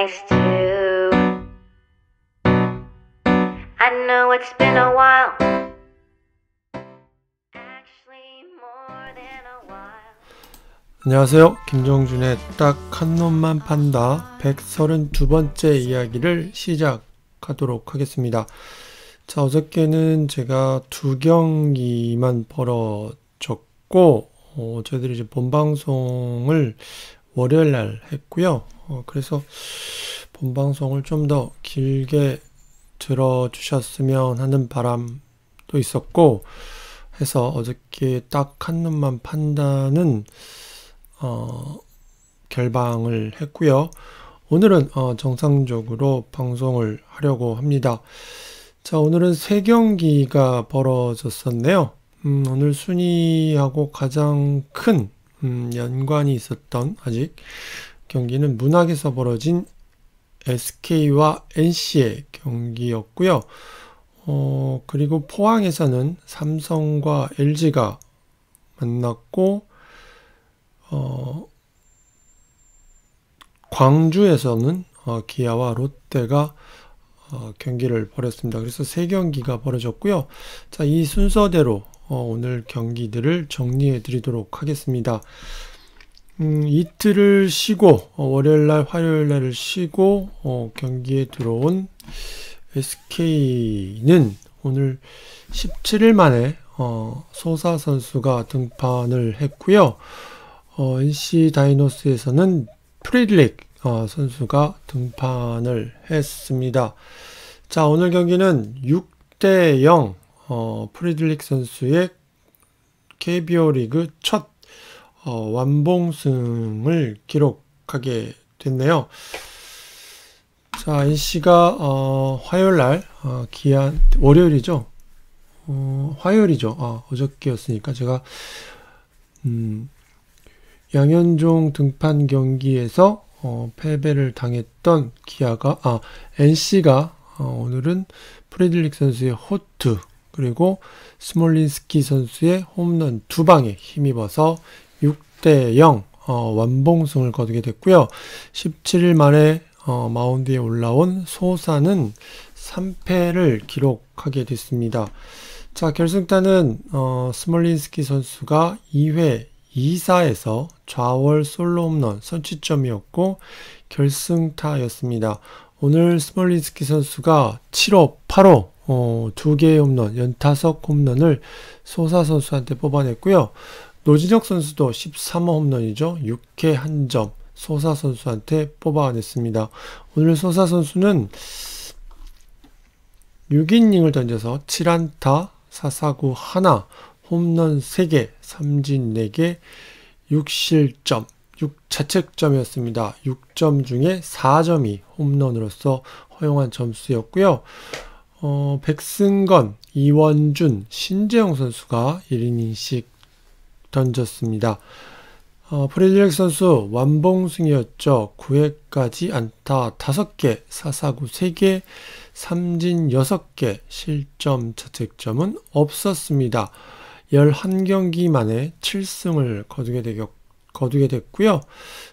nice too. I know it's been a while. Actually more than a while. 안녕하세요. 김정준의 딱 한 놈만 판다 132번째 이야기를 시작하도록 하겠습니다. 자, 어저께는 제가 2경기만 벌어졌고 저희들이 이제 본방송을 월요일 날 했고요. 그래서 본방송을 좀 더 길게 들어주셨으면 하는 바람도 있었고 해서 어저께 딱 한 놈만 판다는 결방을 했고요. 오늘은 정상적으로 방송을 하려고 합니다. 자, 오늘은 3경기가 벌어졌었네요. 오늘 순위하고 가장 큰 연관이 있었던 아직 경기는 문학에서 벌어진 SK와 NC의 경기였고요. 그리고 포항에서는 삼성과 LG가 만났고 광주에서는 기아와 롯데가 경기를 벌였습니다. 그래서 3경기가 벌어졌고요. 자, 이 순서대로 오늘 경기들을 정리해 드리도록 하겠습니다. 이틀을 쉬고 월요일날 화요일날을 쉬고 경기에 들어온 SK는 오늘 17일 만에 소사 선수가 등판을 했고요. NC 다이노스에서는 프리드릭 선수가 등판을 했습니다. 자, 오늘 경기는 6대0 프리드릭 선수의 KBO 리그 첫 완봉승을 기록하게 됐네요. 자, NC가 화요일날 월요일이죠. 화요일이죠. 어저께였으니까 제가 양현종 등판 경기에서 패배를 당했던 NC가 오늘은 프레들릭 선수의 호투 그리고 스몰린스키 선수의 홈런 2방에 힘입어서 6대0 완봉승을 거두게 됐고요. 17일 만에 마운드에 올라온 소사는 3패를 기록하게 됐습니다. 자, 결승타는 스몰린스키 선수가 2회 2사에서 좌월 솔로 홈런 선취점이었고 결승타였습니다. 오늘 스몰린스키 선수가 7호, 8호 2개의 홈런, 연타석 홈런을 소사 선수한테 뽑아냈고요. 노진혁 선수도 13호 홈런이죠. 6회 1점 소사 선수한테 뽑아냈습니다. 오늘 소사 선수는 6이닝을 던져서 7안타, 4사구 1, 홈런 3개, 삼진 4개, 6실점, 6자책점이었습니다. 6점 중에 4점이 홈런으로서 허용한 점수였고요. 백승건, 이원준, 신재영 선수가 1이닝씩 던졌습니다. 프레드릭 선수 완봉승이었죠. 9회까지 안타 5개, 4사구 3개, 삼진 6개, 실점, 자책점은 없었습니다. 11경기 만에 7승을 거두게 됐고요.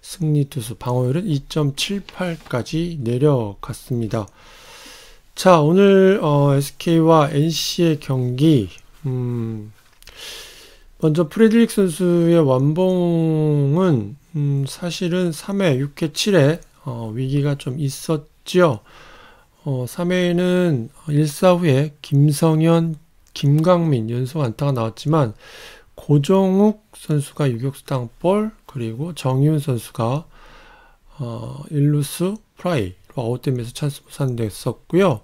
승리 투수 방어율은 2.78까지 내려갔습니다. 자, 오늘 SK와 NC의 경기 먼저 프레드릭 선수의 완봉은 사실은 3회, 6회, 7회 위기가 좀 있었죠. 3회에는 1사 후에 김성현, 김강민 연속 안타가 나왔지만 고정욱 선수가 유격수 땅볼 그리고 정희훈 선수가 1루수 프라이로 아웃되면서 찬스 무산됐었고요.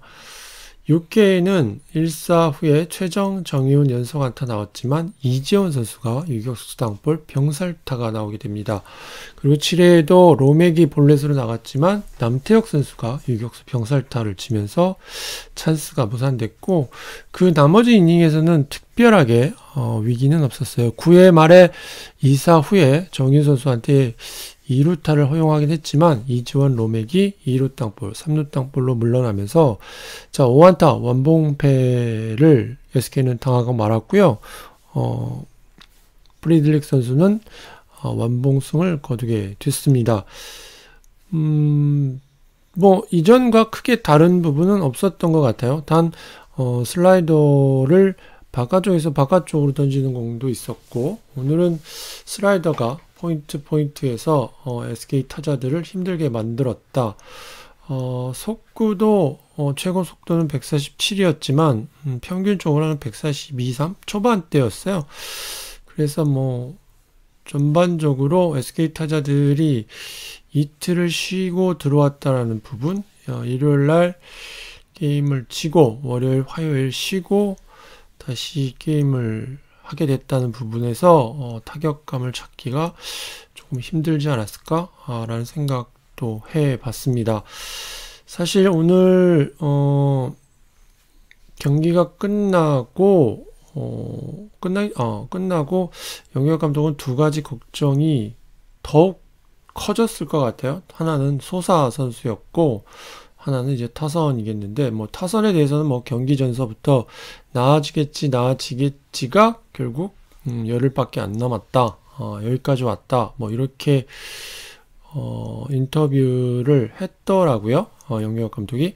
6회에는 1사 후에 최정, 정희훈 연속 안타 나왔지만 이재원 선수가 유격수 땅볼 병살타가 나오게 됩니다. 그리고 7회에도 로맥이 볼넷으로 나갔지만 남태혁 선수가 유격수 병살타를 치면서 찬스가 무산됐고 그 나머지 이닝에서는 특별하게 위기는 없었어요. 9회 말에 2사 후에 정희훈 선수한테 2루타를 허용하긴 했지만 이지원 로맥이 2루 땅볼, 3루 땅볼로 물러나면서 자 5안타 완봉패를 SK는 당하고 말았고요. 프리드릭 선수는 완봉승을 거두게 됐습니다. 뭐 이전과 크게 다른 부분은 없었던 것 같아요. 단 슬라이더를 바깥쪽에서 바깥쪽으로 던지는 공도 있었고, 오늘은 슬라이더가 포인트에서 SK 타자들을 힘들게 만들었다. 속구도 최고 속도는 147이었지만 평균적으로는 142, 3 초반대였어요. 그래서 뭐 전반적으로 SK 타자들이 이틀을 쉬고 들어왔다라는 부분, 일요일날 게임을 치고 월요일, 화요일 쉬고 다시 게임을 하게 됐다는 부분에서 타격감을 찾기가 조금 힘들지 않았을까라는 생각도 해봤습니다. 사실 오늘 경기가 끝나고 영역 감독은 두 가지 걱정이 더욱 커졌을 것 같아요. 하나는 소사 선수였고, 하나는 이제 타선이겠는데, 뭐 타선에 대해서는 뭐 경기 전서부터 나아지겠지가 결국 열흘밖에 안 남았다. 여기까지 왔다. 뭐 이렇게 인터뷰를 했더라고요. 영역 감독이.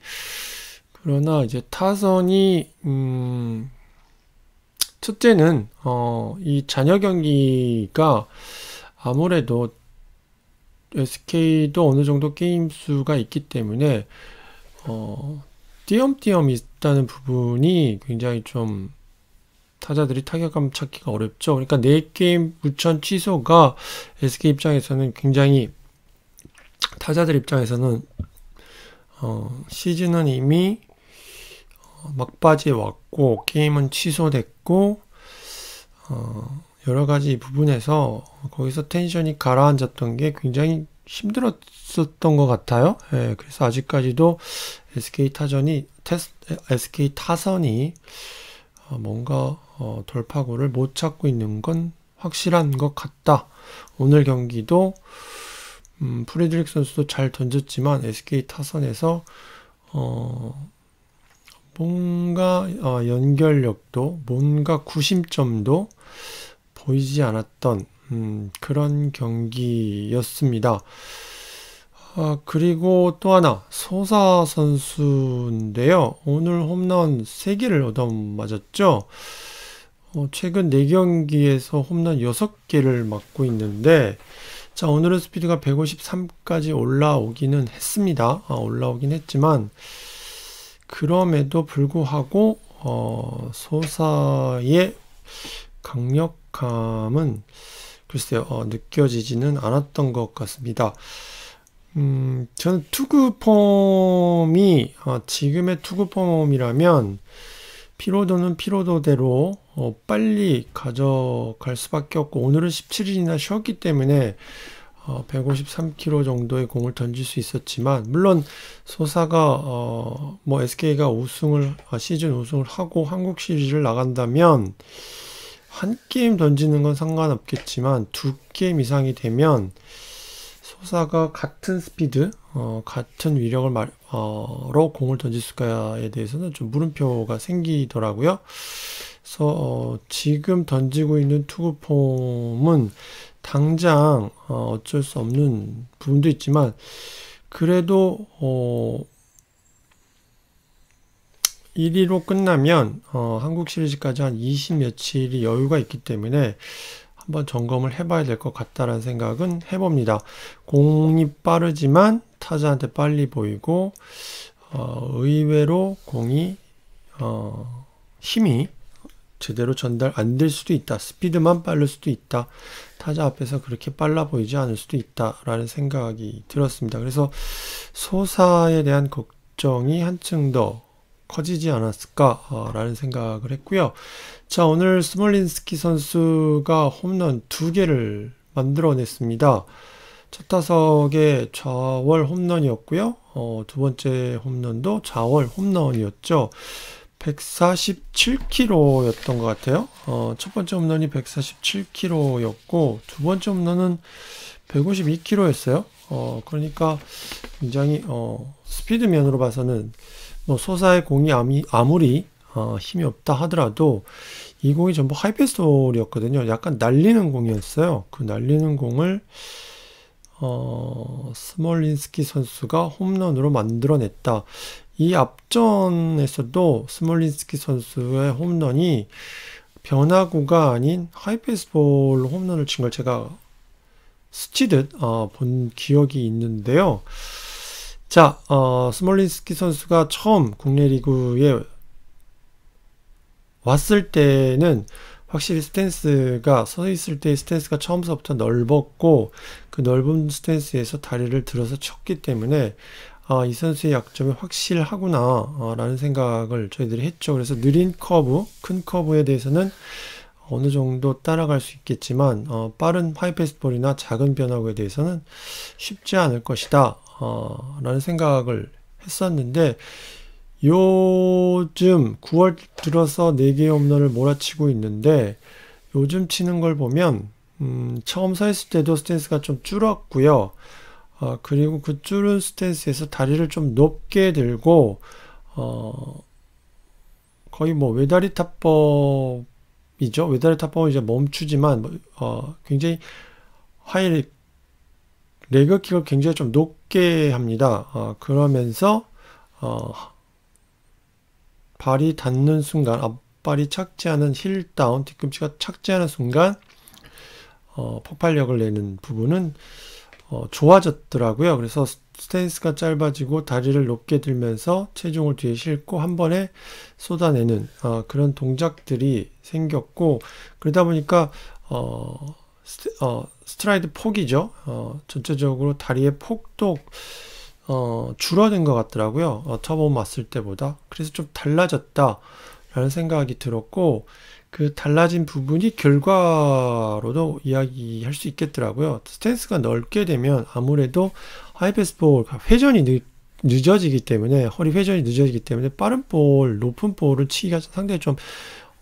그러나 이제 타선이 첫째는 이 잔여 경기가 아무래도 SK도 어느 정도 게임 수가 있기 때문에 띄엄띄엄 있다는 부분이 굉장히 좀 타자들이 타격감 찾기가 어렵죠. 그러니까 4게임 무천 취소가 SK 입장에서는 굉장히, 타자들 입장에서는 시즌은 이미 막바지에 왔고 게임은 취소됐고 여러 가지 부분에서 거기서 텐션이 가라앉았던 게 굉장히 힘들었었던 것 같아요. 예, 그래서 아직까지도 SK 타선이 뭔가 돌파구를 못 찾고 있는 건 확실한 것 같다. 오늘 경기도 프리드릭 선수도 잘 던졌지만 SK 타선에서 뭔가 연결력도, 뭔가 구심점도 보이지 않았던 그런 경기였습니다. 그리고 또 하나, 소사 선수인데요. 오늘 홈런 3개를 얻어맞았죠. 최근 4경기에서 홈런 6개를 맞고 있는데, 자, 오늘은 스피드가 153까지 올라오기는 했습니다. 올라오긴 했지만, 그럼에도 불구하고 소사의 강력함은 글쎄요, 느껴지지는 않았던 것 같습니다. 저는 투구 폼이 지금의 투구 폼이라면 피로도는 피로도대로 빨리 가져갈 수밖에 없고, 오늘은 17일이나 쉬었기 때문에 153km 정도의 공을 던질 수 있었지만, 물론 소사가 뭐 SK가 시즌 우승을 하고 한국 시리즈를 나간다면 한 게임 던지는 건 상관없겠지만 2게임 이상이 되면 소사가 같은 스피드, 같은 위력을 로 공을 던질 수가에 대해서는 좀 물음표가 생기더라고요. 그래서 지금 던지고 있는 투구 폼은 당장 어쩔 수 없는 부분도 있지만, 그래도 1위로 끝나면 한국 시리즈까지 한 20 며칠이 여유가 있기 때문에 한번 점검을 해봐야 될 것 같다라는 생각은 해봅니다. 공이 빠르지만 타자한테 빨리 보이고, 의외로 공이 힘이 제대로 전달 안 될 수도 있다. 스피드만 빠를 수도 있다. 타자 앞에서 그렇게 빨라 보이지 않을 수도 있다라는 생각이 들었습니다. 그래서 소사에 대한 걱정이 한층 더 커지지 않았을까라는 생각을 했고요. 자, 오늘 스몰린스키 선수가 홈런 2개를 만들어냈습니다. 첫 타석에 좌월 홈런이었고요. 두 번째 홈런도 좌월 홈런이었죠. 147km였던 것 같아요. 첫 번째 홈런이 147km였고 두 번째 홈런은 152km였어요. 그러니까 굉장히 스피드 면으로 봐서는 뭐 소사의 공이 아무리 힘이 없다 하더라도 이 공이 전부 하이패스볼이었거든요. 약간 날리는 공이었어요. 그 날리는 공을 스몰린스키 선수가 홈런으로 만들어냈다. 이 앞전에서도 스몰린스키 선수의 홈런이 변화구가 아닌 하이패스볼 홈런을 친 걸 제가 스치듯 본 기억이 있는데요. 자, 스몰린스키 선수가 처음 국내 리그에 왔을 때는 확실히 스탠스가 서 있을 때의 스탠스가 처음부터 넓었고 그 넓은 스탠스에서 다리를 들어서 쳤기 때문에 이 선수의 약점이 확실하구나 라는 생각을 저희들이 했죠. 그래서 느린 커브, 큰 커브에 대해서는 어느 정도 따라갈 수 있겠지만 빠른 하이패스볼이나 작은 변화구에 대해서는 쉽지 않을 것이다 라는 생각을 했었는데 요즘 9월 들어서 4개의 홈런을 몰아치고 있는데 요즘 치는 걸 보면 처음 서 있을 때도 스탠스가 좀 줄었고요. 그리고 그 줄은 스탠스에서 다리를 좀 높게 들고 거의 뭐 외다리 타법이죠. 외다리 타법은 이제 멈추지만 굉장히 레그킥을 굉장히 좀 높게 합니다. 그러면서 발이 닿는 순간, 앞발이 착지하는 힐 다운, 뒤꿈치가 착지하는 순간 폭발력을 내는 부분은 좋아졌더라고요. 그래서 스탠스가 짧아지고 다리를 높게 들면서 체중을 뒤에 싣고 한 번에 쏟아내는 그런 동작들이 생겼고 그러다 보니까 스트라이드 폭이죠. 전체적으로 다리의 폭도 줄어든 것 같더라고요. 처음 왔을 때보다. 그래서 좀 달라졌다라는 생각이 들었고 그 달라진 부분이 결과로도 이야기할 수 있겠더라고요. 스탠스가 넓게 되면 아무래도 하이패스볼 회전이 늦어지기 때문에 허리 회전이 늦어지기 때문에 빠른 볼, 높은 볼을 치기가 상당히 좀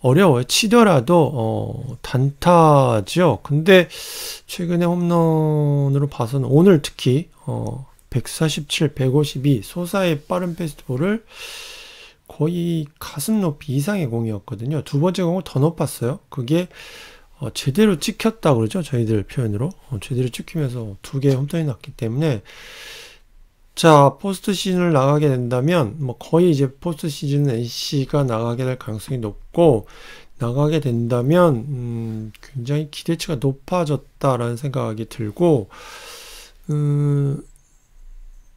어려워요. 치더라도 단타죠. 근데 최근에 홈런으로 봐서는 오늘 특히 147, 152 소사의 빠른 패스트볼을 거의 가슴 높이 이상의 공이었거든요. 두 번째 공은 더 높았어요. 그게 제대로 찍혔다 그러죠. 저희들 표현으로. 제대로 찍히면서 2개의 홈런이 났기 때문에 자, 포스트 시즌을 나가게 된다면 뭐 거의 이제 포스트 시즌은 NC가 나가게 될 가능성이 높고 나가게 된다면 굉장히 기대치가 높아졌다라는 생각이 들고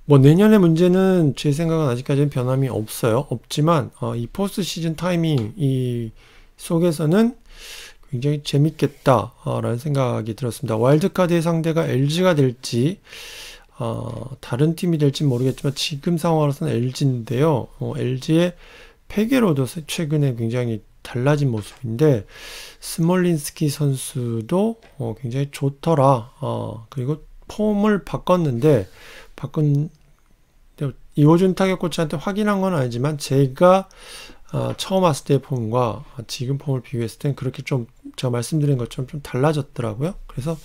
뭐 내년의 문제는 제 생각은 아직까지는 변함이 없지만 이 포스트 시즌 타이밍 이 속에서는 굉장히 재밌겠다라는 생각이 들었습니다. 와일드카드의 상대가 LG가 될지 다른 팀이 될지 모르겠지만 지금 상황으로서는 LG인데요. LG의 패계로도 최근에 굉장히 달라진 모습인데 스몰린스키 선수도 굉장히 좋더라. 그리고 폼을 바꿨는데 이호준 타격 코치한테 확인한 건 아니지만 제가 처음 왔을 때의 폼과 지금 폼을 비교했을 땐 그렇게 좀 제가 말씀드린 것처럼 좀 달라졌더라고요. 그래서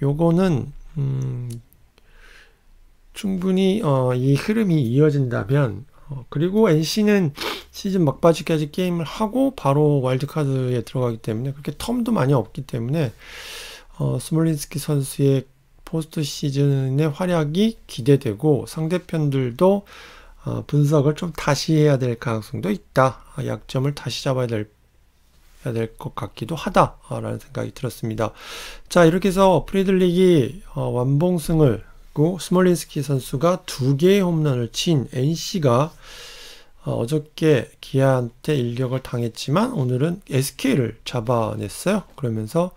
요거는 충분히 이 흐름이 이어진다면 그리고 NC는 시즌 막바지까지 게임을 하고 바로 와일드카드에 들어가기 때문에 그렇게 텀도 많이 없기 때문에 스몰린스키 선수의 포스트 시즌의 활약이 기대되고 상대편들도 분석을 좀 다시 해야 될 가능성도 있다. 약점을 다시 잡아야 될 것 같기도 하다라는 생각이 들었습니다. 자, 이렇게 해서 프리들릭이 완봉승을 고 스몰린스키 선수가 2개의 홈런을 친 NC가 어저께 기아한테 일격을 당했지만 오늘은 SK를 잡아냈어요. 그러면서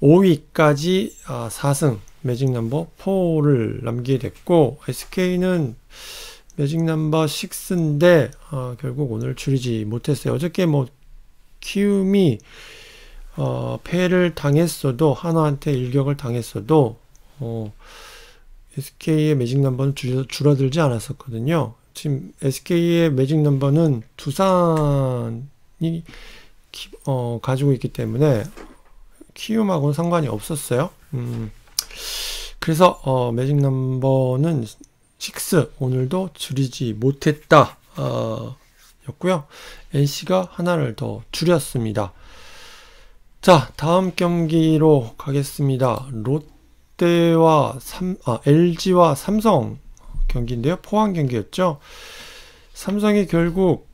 5위까지 4승 매직 넘버 4를 남기게 됐고 SK는 매직 넘버 6인데 결국 오늘 줄이지 못했어요. 어저께 뭐 키움이 패를 당했어도 하나한테 일격을 당했어도 SK의 매직 넘버는 줄어들지 않았었거든요. 지금 SK의 매직 넘버는 두산이 가지고 있기 때문에 키움하고는 상관이 없었어요. 그래서 매직 넘버는 6 오늘도 줄이지 못했다 였고요. NC가 하나를 더 줄였습니다. 자, 다음 경기로 가겠습니다. LG와 삼성 경기인데요. 포항 경기였죠. 삼성이 결국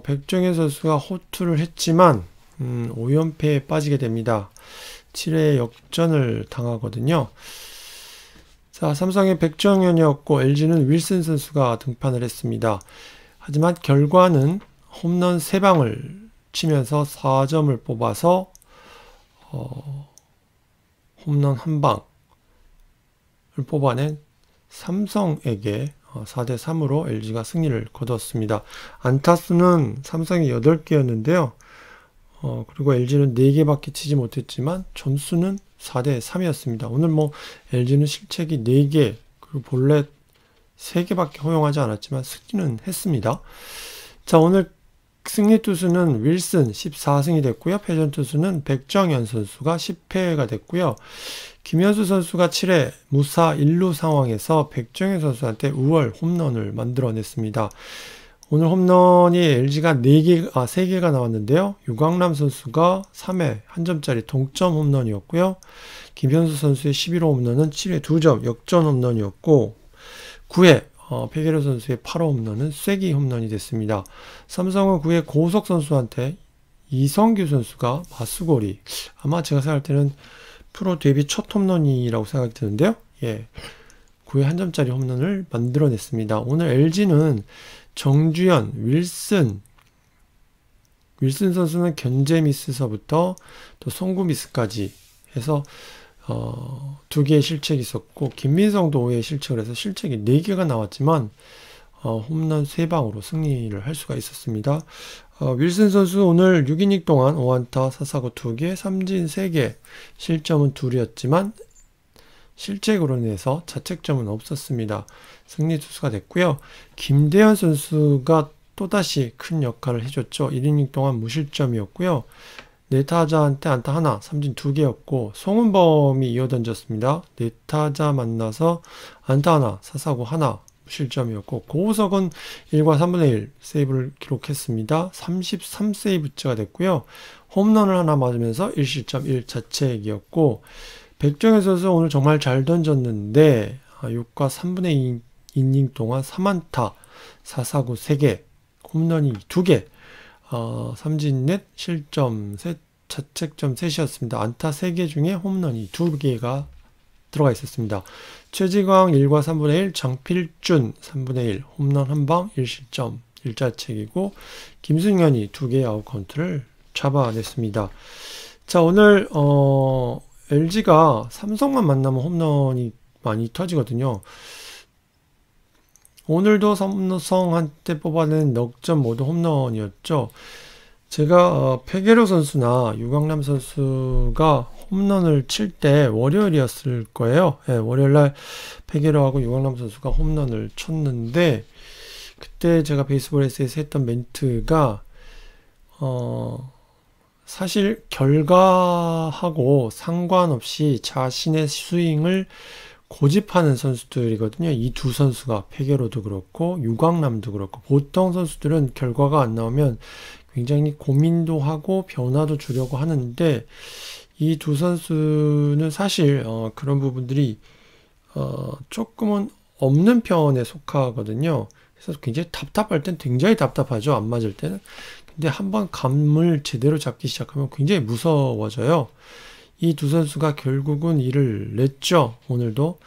백정현 선수가 호투를 했지만 5연패에 빠지게 됩니다. 7회 역전을 당하거든요. 자, 삼성의 백정현이었고 LG는 윌슨 선수가 등판을 했습니다. 하지만 결과는 홈런 3방을 치면서 4점을 뽑아서 홈런 1방을 뽑아낸 삼성에게 4대3으로 LG가 승리를 거뒀습니다. 안타수는 삼성이 8개였는데요. 그리고 LG는 4개밖에 치지 못했지만 점수는 4대3이었습니다. 오늘 LG는 실책이 4개, 그리고 볼넷 3개밖에 허용하지 않았지만 승리는 했습니다. 자, 오늘 승리 투수는 윌슨 14승이 됐고요. 패전 투수는 백정현 선수가 10패가 됐고요. 김현수 선수가 7회 무사 1루 상황에서 백정현 선수한테 우월 홈런을 만들어냈습니다. 오늘 홈런이 LG가 3개가 나왔는데요. 유광남 선수가 3회 1점짜리 동점 홈런이었고요. 김현수 선수의 11호 홈런은 7회 2점 역전 홈런이었고 9회 페게로 선수의 8호 홈런은 쐐기 홈런이 됐습니다. 삼성은 9회 고우석 선수한테 이성규 선수가 마수거리, 아마 제가 생각할 때는 프로 데뷔 첫 홈런이라고 생각이 드는데요. 9회 1점짜리 홈런을 만들어냈습니다. 오늘 LG는 정주현, 윌슨 선수는 견제 미스서부터 또 송구 미스까지 해서 2개의 실책이 있었고, 김민성도 5회에 실책을 해서 실책이 4개가 나왔지만 홈런 3방으로 승리를 할 수가 있었습니다. 윌슨 선수 오늘 6이닝 동안 5안타 4사구 2개, 삼진 3개, 실점은 2이었지만 실책으로 인해서 자책점은 없었습니다. 승리 투수가 됐고요. 김대현 선수가 또다시 큰 역할을 해줬죠. 1이닝 동안 무실점이었고요. 4타자한테 안타 하나, 삼진 2개였고 송은범이 이어던졌습니다. 4타자 만나서 안타 하나, 사사구 하나, 무실점이었고 고우석은 1과 3분의 1 세이브를 기록했습니다. 33세이브째가 됐고요. 홈런을 하나 맞으면서 1실점 1자책이었고 백정현 선수 오늘 정말 잘 던졌는데 6과 3분의 2 이닝 동안 3안타, 4사구 3개, 홈런이 2개, 삼진 넷, 실점 셋, 자책점 셋이었습니다. 안타 3개 중에 홈런이 2개가 들어가 있었습니다. 최지광 1과 3분의 1, 장필준 3분의 1, 홈런 1방, 1실점, 1자책이고 김승현이 2개의 아웃카운트를 잡아냈습니다. 자, 오늘 LG가 삼성만 만나면 홈런이 많이 터지거든요. 오늘도 삼성한테 뽑아낸 넉점 모두 홈런이었죠. 제가 페게로 선수나 유광남 선수가 홈런을 칠 때 월요일이었을 거예요. 월요일날 페게로하고 유광남 선수가 홈런을 쳤는데 그때 제가 베이스볼 에세이에서 했던 멘트가 사실 결과하고 상관없이 자신의 스윙을 고집하는 선수들이거든요. 이 두 선수가 페게로도 그렇고 유광남도 그렇고 보통 선수들은 결과가 안 나오면 굉장히 고민도 하고 변화도 주려고 하는데 이 두 선수는 사실 그런 부분들이 조금은 없는 편에 속하거든요. 그래서 굉장히 답답할 땐 굉장히 답답하죠. 안 맞을 때는. 근데 한번 감을 제대로 잡기 시작하면 굉장히 무서워져요. 이 두 선수가 결국은 이를 냈죠. 오늘도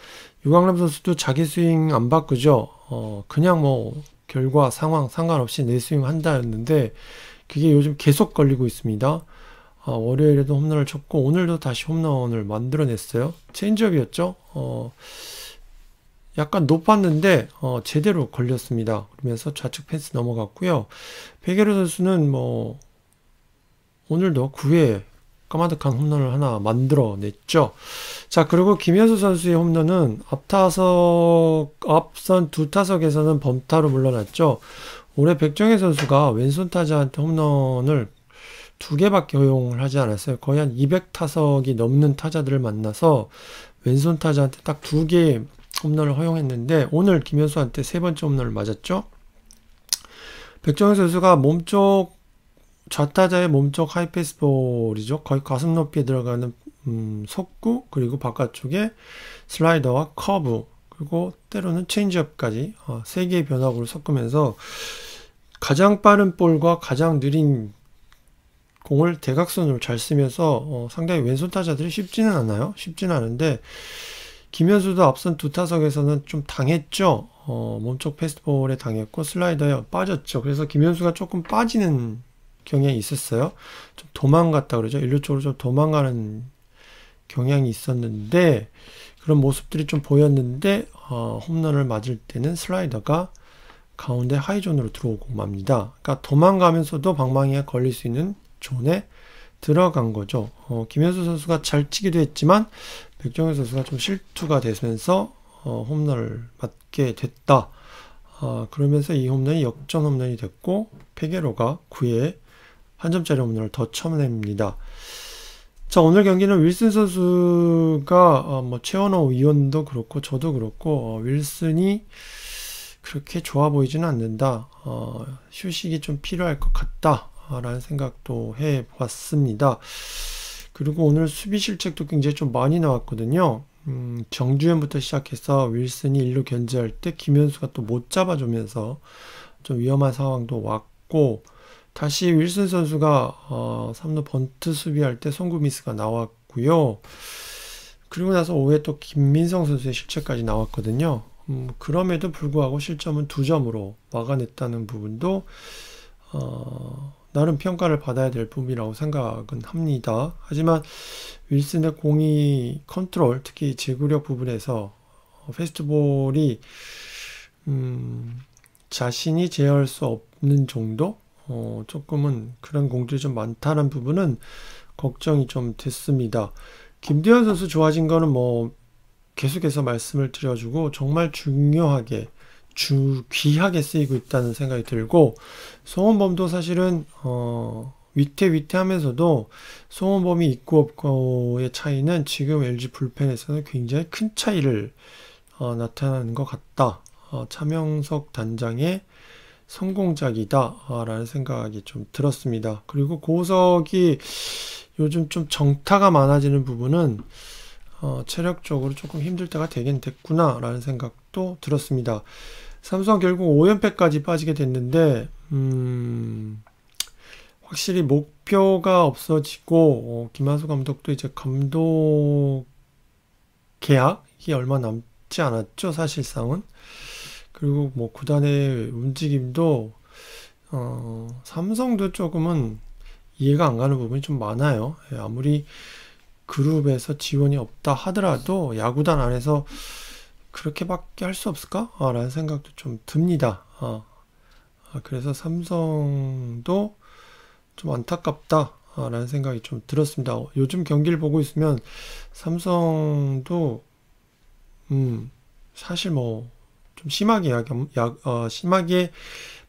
유광남 선수도 자기 스윙 안 바꾸죠. 그냥 결과 상황 상관없이 내 스윙 한다였는데 그게 요즘 계속 걸리고 있습니다. 월요일에도 홈런을 쳤고 오늘도 다시 홈런을 만들어냈어요. 체인지업이었죠. 약간 높았는데 제대로 걸렸습니다. 그러면서 좌측 펜스 넘어갔고요. 페게로 선수는 오늘도 9회 까마득한 홈런을 하나 만들어냈죠. 자, 그리고 김현수 선수의 홈런은 앞선 두 타석에서는 범타로 물러났죠. 올해 백정현 선수가 왼손 타자한테 홈런을 2개밖에 허용을 하지 않았어요. 거의 한 200타석이 넘는 타자들을 만나서 왼손 타자한테 딱 2개의 홈런을 허용했는데 오늘 김현수한테 3번째 홈런을 맞았죠. 백정현 선수가 몸쪽 좌타자의 몸쪽 하이패스볼이죠. 거의 가슴 높이에 들어가는 속구, 그리고 바깥쪽에 슬라이더와 커브, 그리고 때로는 체인지업까지 3개의 변화구를 섞으면서 가장 빠른 볼과 가장 느린 공을 대각선으로 잘 쓰면서 상당히 왼손 타자들이 쉽지는 않아요. 쉽지는 않은데 김현수도 앞선 두 타석에서는 좀 당했죠. 몸쪽 패스트볼에 당했고 슬라이더에 빠졌죠. 그래서 김현수가 조금 빠지는 경향이 있었어요. 좀 도망갔다 그러죠. 일루 쪽으로 좀 도망가는 경향이 있었는데 그런 모습들이 좀 보였는데 홈런을 맞을 때는 슬라이더가 가운데 하이존으로 들어오고 맙니다. 그러니까 도망가면서도 방망이에 걸릴 수 있는 존에 들어간 거죠. 김현수 선수가 잘 치기도 했지만 백정현 선수가 좀 실투가 되면서 홈런을 맞게 됐다. 그러면서 이 홈런이 역전 홈런이 됐고 페게로가 9회 한 점짜리 홈런을 더 쳐냅니다. 자, 오늘 경기는 윌슨 선수가 최원호 위원도 그렇고 저도 그렇고 윌슨이 그렇게 좋아 보이지는 않는다. 휴식이 좀 필요할 것 같다. 라는 생각도 해봤습니다. 그리고 오늘 수비 실책도 굉장히 좀 많이 나왔거든요. 정주현부터 시작해서 윌슨이 1루 견제할 때 김현수가 또 못 잡아주면서 좀 위험한 상황도 왔고 다시 윌슨 선수가 3루 번트 수비할 때 송구 미스가 나왔고요. 그리고 나서 5회 또 김민성 선수의 실책까지 나왔거든요. 그럼에도 불구하고 실점은 2점으로 막아냈다는 부분도 나름 평가를 받아야 될 부분이라고 생각은 합니다. 하지만 윌슨의 공이 컨트롤, 특히 제구력 부분에서 페스트볼이 자신이 제어할 수 없는 정도? 조금은 그런 공들이 좀 많다는 부분은 걱정이 좀 됐습니다. 김대현 선수 좋아진 거는 계속해서 말씀을 드려주고 정말 중요하게 귀하게 쓰이고 있다는 생각이 들고 송원범도 사실은 위태위태하면서도 송원범이 있고 없고의 차이는 지금 LG 불펜에서는 굉장히 큰 차이를 나타나는 것 같다. 차명석 단장의 성공작이다 라는 생각이 좀 들었습니다. 그리고 고석이 요즘 좀 정타가 많아지는 부분은 체력적으로 조금 힘들 때가 되긴 됐구나 라는 생각도 들었습니다. 삼성 결국 5연패까지 빠지게 됐는데 확실히 목표가 없어지고 김한수 감독도 이제 감독 계약이 얼마 남지 않았죠, 사실상은. 그리고 구단의 움직임도 삼성도 조금은 이해가 안 가는 부분이 좀 많아요. 아무리 그룹에서 지원이 없다 하더라도 야구단 안에서 그렇게밖에 할 수 없을까? 라는 생각도 좀 듭니다. 그래서 삼성도 좀 안타깝다 라는 생각이 좀 들었습니다. 요즘 경기를 보고 있으면 삼성도 사실 좀 심하게 심하게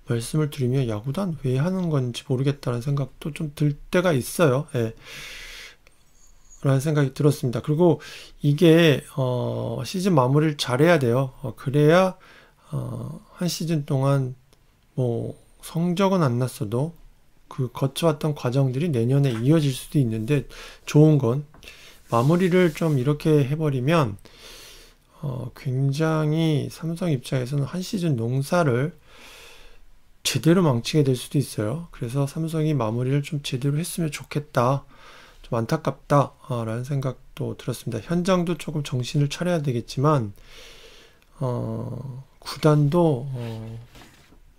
말씀을 드리면 야구단 왜 하는 건지 모르겠다는 생각도 좀 들 때가 있어요. 예. 라는 생각이 들었습니다. 그리고 이게 시즌 마무리를 잘해야 돼요. 그래야 한 시즌 동안 성적은 안 났어도 그 거쳐왔던 과정들이 내년에 이어질 수도 있는데 좋은 건 마무리를 좀 이렇게 해버리면 굉장히 삼성 입장에서는 한 시즌 농사를 제대로 망치게 될 수도 있어요. 그래서 삼성이 마무리를 좀 제대로 했으면 좋겠다. 좀 안타깝다 라는 생각도 들었습니다. 현장도 조금 정신을 차려야 되겠지만 구단도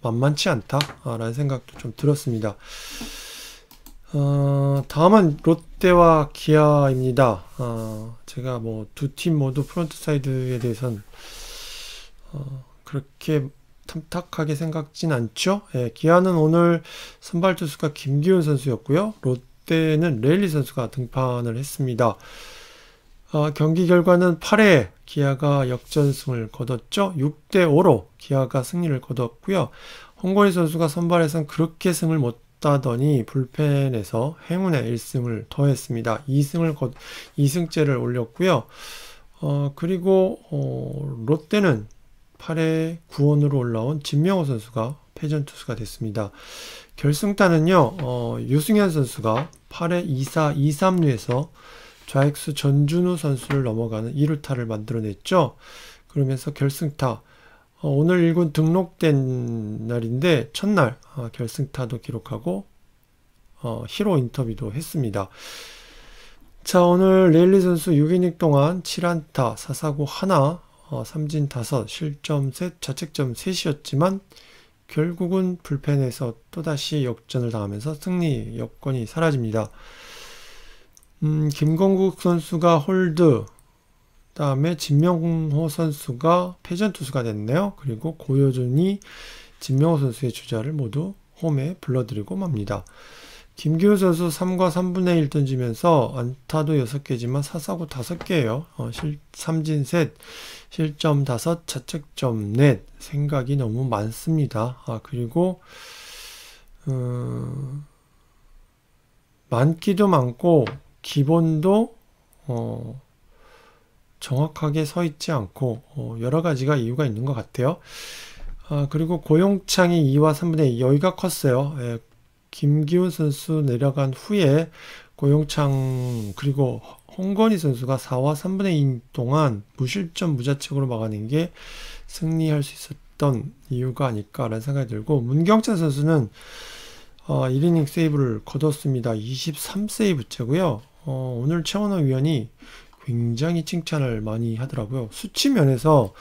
만만치 않다 라는 생각도 좀 들었습니다. 다음은 롯데와 기아입니다. 제가 두 팀 모두 프론트 사이드에 대해서는 그렇게 탐탁하게 생각진 않죠. 예, 기아는 오늘 선발 투수가 김기훈 선수였고요. 롯데는 레일리 선수가 등판을 했습니다. 경기 결과는 8회 기아가 역전승을 거뒀죠. 6대5로 기아가 승리를 거뒀고요. 홍건희 선수가 선발에선 그렇게 승을 못 따더니 불펜에서 행운의 1승을 더했습니다. 2승째를 올렸고요. 그리고 롯데는 8회 구원으로 올라온 진명호 선수가 패전 투수가 됐습니다. 결승타는요, 유승현 선수가 8회 2사 2삼루에서 좌익수 전준우 선수를 넘어가는 2루타를 만들어냈죠. 그러면서 결승타, 오늘 1군 등록된 날인데 첫날 결승타도 기록하고 히로 인터뷰도 했습니다. 자, 오늘 레일리 선수 6이닝 동안 7안타, 4사구 하나, 삼진 5, 실점 셋, 자책점 3이었지만 결국은 불펜에서 또다시 역전을 당하면서 승리 여건이 사라집니다. 김건국 선수가 홀드, 다음에 진명호 선수가 패전 투수가 됐네요. 그리고 고효준이 진명호 선수의 주자를 모두 홈에 불러들이고 맙니다. 김기훈 선수 3과 3분의 1 던지면서 안타도 6개지만 사사구 5개예요. 삼진 셋, 실점 5, 자책점 넷. 생각이 너무 많습니다. 그리고 많기도 많고 기본도 정확하게 서 있지 않고 여러 가지가 이유가 있는 것 같아요. 그리고 고용창이 2와 3분의 2 여기가 컸어요. 김기훈 선수 내려간 후에 고용창 그리고 홍건희 선수가 4와 3분의 2 동안 무실점 무자책으로 막아낸 게 승리할 수 있었던 이유가 아닐까라는 생각이 들고, 문경찬 선수는 1이닝 세이브를 거뒀습니다. 23세이브째고요. 오늘 최원호 위원이 굉장히 칭찬을 많이 하더라고요. 수치 면에서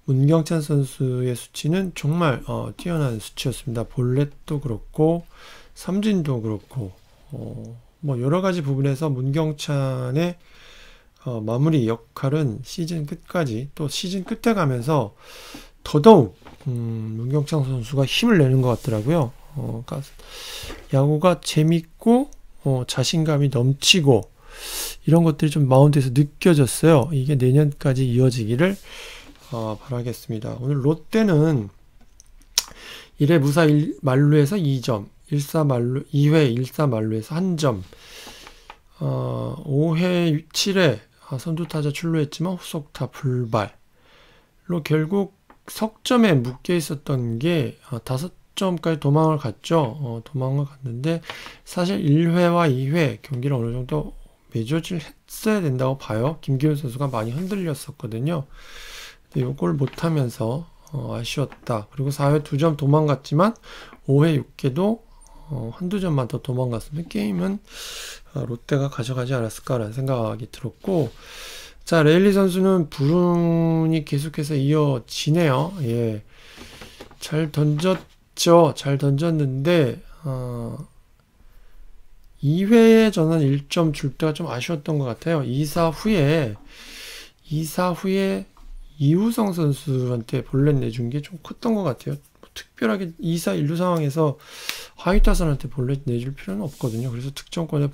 문경찬 선수의 수치는 정말 뛰어난 수치였습니다. 볼넷도 그렇고 삼진도 그렇고 뭐 여러 가지 부분에서 문경찬의 마무리 역할은 시즌 끝까지, 또 시즌 끝에 가면서 더더욱 문경찬 선수가 힘을 내는 것 같더라고요. 그러니까 야구가 재밌고 자신감이 넘치고 이런 것들이 좀 마운드에서 느껴졌어요. 이게 내년까지 이어지기를 바라겠습니다. 오늘 롯데는 1회 무사 만루에서 2점, 2회 1사 만루에서 1점, 5회 7회 선두타자 출루했지만 후속타 불발로 결국 석점에 묶여 있었던 게 5점까지 도망을 갔죠. 도망을 갔는데 사실 1회와 2회 경기를 어느 정도 매조질 했어야 된다고 봐요. 김기훈 선수가 많이 흔들렸었거든요. 근데 요걸 못하면서 아쉬웠다. 그리고 4회 2점 도망갔지만 5회 6회도 한두 점만 더 도망갔으면 게임은 롯데가 가져가지 않았을까라는 생각이 들었고, 자, 레일리 선수는 불운이 계속해서 이어지네요. 예, 잘 던졌죠. 잘 던졌는데 2회에 저는 1점 줄 때가 좀 아쉬웠던 것 같아요. 2사 후에 이우성 선수한테 볼넷 내준 게 좀 컸던 것 같아요. 특별하게 2사 1루 상황에서 하이타선한테 볼넷 내줄 필요는 없거든요. 그래서 득점권에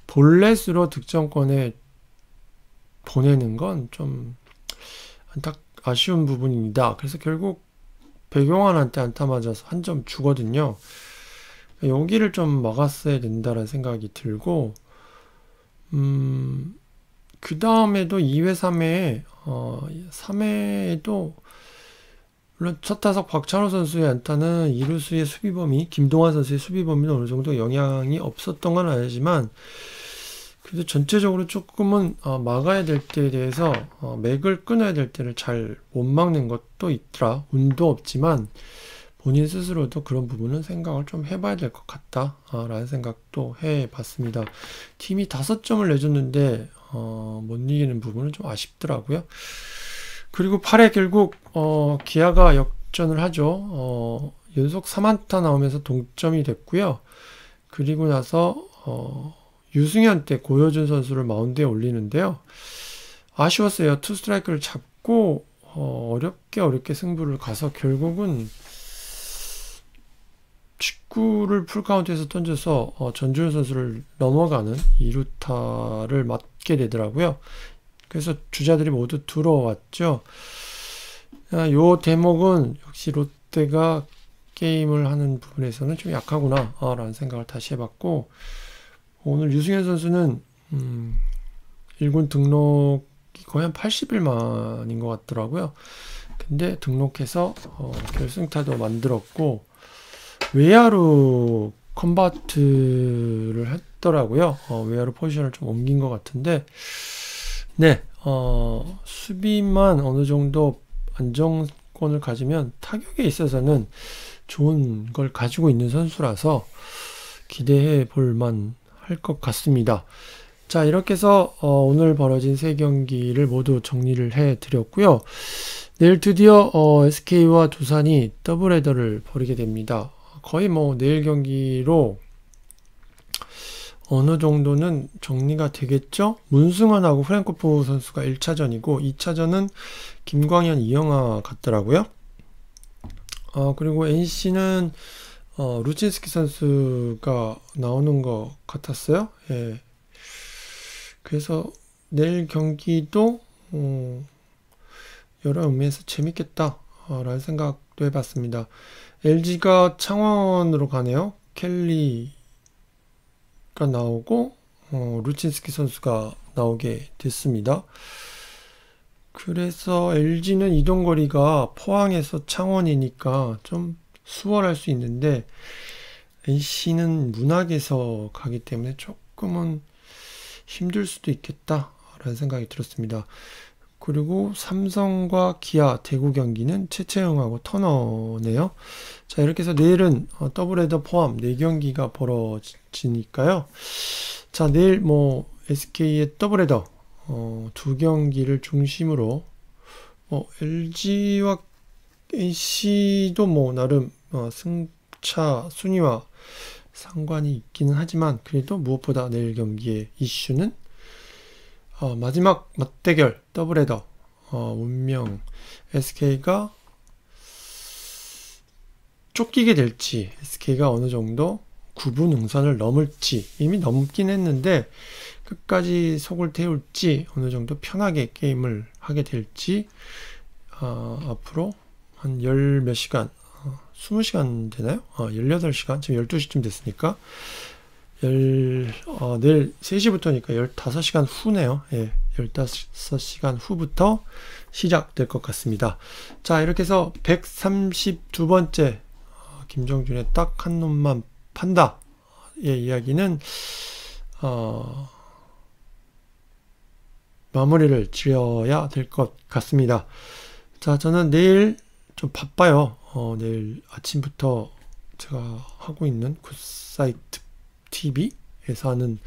볼넷으로 득점권에 보내는 건 좀 아쉬운 부분입니다. 그래서 결국 백용환한테 안타 맞아서 한 점 주거든요. 여기를 좀 막았어야 된다라는 생각이 들고, 그 다음에도 2회 3회에도 물론 첫 타석 박찬호 선수의 안타는 이루수의 수비범위, 김동환 선수의 수비범위는 어느 정도 영향이 없었던 건 아니지만 그래도 전체적으로 조금은 막아야 될 때에 대해서 맥을 끊어야 될 때를 잘 못 막는 것도 있더라. 운도 없지만 본인 스스로도 그런 부분은 생각을 좀 해봐야 될 것 같다 라는 생각도 해봤습니다. 팀이 5점을 내줬는데 못 이기는 부분은 좀 아쉽더라고요. 그리고 8회 결국 기아가 역전을 하죠. 연속 3안타 나오면서 동점이 됐고요. 그리고 나서 유승현 때 고효준 선수를 마운드에 올리는데요. 아쉬웠어요. 투 스트라이크를 잡고 어렵게 승부를 가서 결국은 직구를 풀카운트에서 던져서 전준우 선수를 넘어가는 2루타를 맞게 되더라고요. 그래서 주자들이 모두 들어왔죠. 요 대목은 역시 롯데가 게임을 하는 부분에서는 좀 약하구나 라는 생각을 다시 해봤고, 오늘 유승현 선수는 1군 등록이 거의 한 80일 만인 것 같더라고요. 근데 등록해서 결승타도 만들었고, 외야로 컨버트를 같더라고요. 외야로 포지션을 좀 옮긴 것 같은데, 네, 수비만 어느 정도 안정권을 가지면 타격에 있어서는 좋은 걸 가지고 있는 선수라서 기대해 볼만 할 것 같습니다. 자, 이렇게 해서 오늘 벌어진 세 경기를 모두 정리를 해 드렸고요. 내일 드디어 SK와 두산이 더블헤더를 벌이게 됩니다. 거의 뭐 내일 경기로 어느 정도는 정리가 되겠죠? 문승환하고 프랭코프 선수가 1차전이고 2차전은 김광현, 이영하 같더라고요. 그리고 NC는 루친스키 선수가 나오는 것 같았어요. 예. 그래서 내일 경기도 여러 의미에서 재밌겠다 라는 생각도 해봤습니다. LG가 창원으로 가네요. 켈리가 나오고 루친스키 선수가 나오게 됐습니다. 그래서 LG는 이동거리가 포항에서 창원이니까 좀 수월할 수 있는데 NC는 문학에서 가기 때문에 조금은 힘들 수도 있겠다 라는 생각이 들었습니다. 그리고 삼성과 기아 대구 경기는 최채영하고 터너네요. 자, 이렇게 해서 내일은 더블헤더 포함 4경기가 벌어지니까요. 자, 내일 뭐 SK의 더블헤더 2경기를 중심으로 LG와 NC도 뭐 나름 승차 순위와 상관이 있기는 하지만 그래도 무엇보다 내일 경기의 이슈는 마지막 맞대결 더블헤더 운명 SK가 쫓기게 될지 SK가 어느 정도 9분 응선을 넘을지 이미 넘긴 했는데 끝까지 속을 태울지 어느 정도 편하게 게임을 하게 될지 앞으로 한 열 몇 시간 20시간 되나요? 18시간 지금 12시쯤 됐으니까 내일 3시부터니까 15시간 후네요. 예, 15시간 후부터 시작될 것 같습니다. 자, 이렇게 해서 132번째 김정준의 딱 한 놈만 판다 의 이야기는 마무리를 지어야 될 것 같습니다. 자, 저는 내일 좀 바빠요. 내일 아침부터 제가 하고 있는 굿사이트 TV에서 하는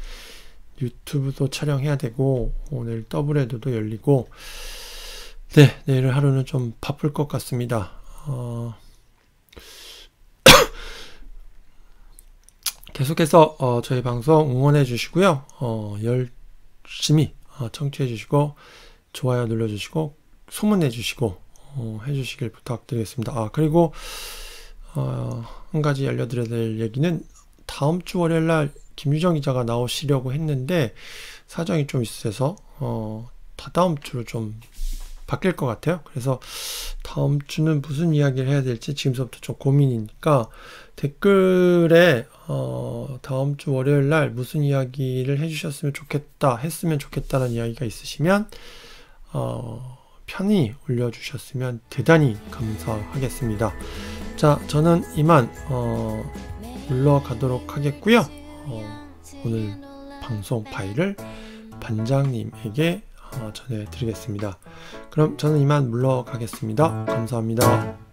유튜브도 촬영해야 되고 오늘 더블헤더도 열리고 네, 내일 하루는 좀 바쁠 것 같습니다. 계속해서 저희 방송 응원해 주시고요. 열심히 청취해 주시고 좋아요 눌러 주시고 소문내 주시고 해주시길 부탁드리겠습니다. 그리고 한 가지 알려드려야 될 얘기는 다음 주 월요일날 김유정 기자가 나오시려고 했는데 사정이 좀 있어서 다다음 주로 좀 바뀔 것 같아요. 그래서 다음 주는 무슨 이야기를 해야 될지 지금서부터 좀 고민이니까 댓글에 다음 주 월요일날 무슨 이야기를 해주셨으면 좋겠다 했으면 좋겠다는 이야기가 있으시면 편히 올려주셨으면 대단히 감사하겠습니다. 자, 저는 이만 물러가도록 하겠고요. 오늘 방송 파일을 반장님에게 전해드리겠습니다. 그럼 저는 이만 물러가겠습니다. 감사합니다.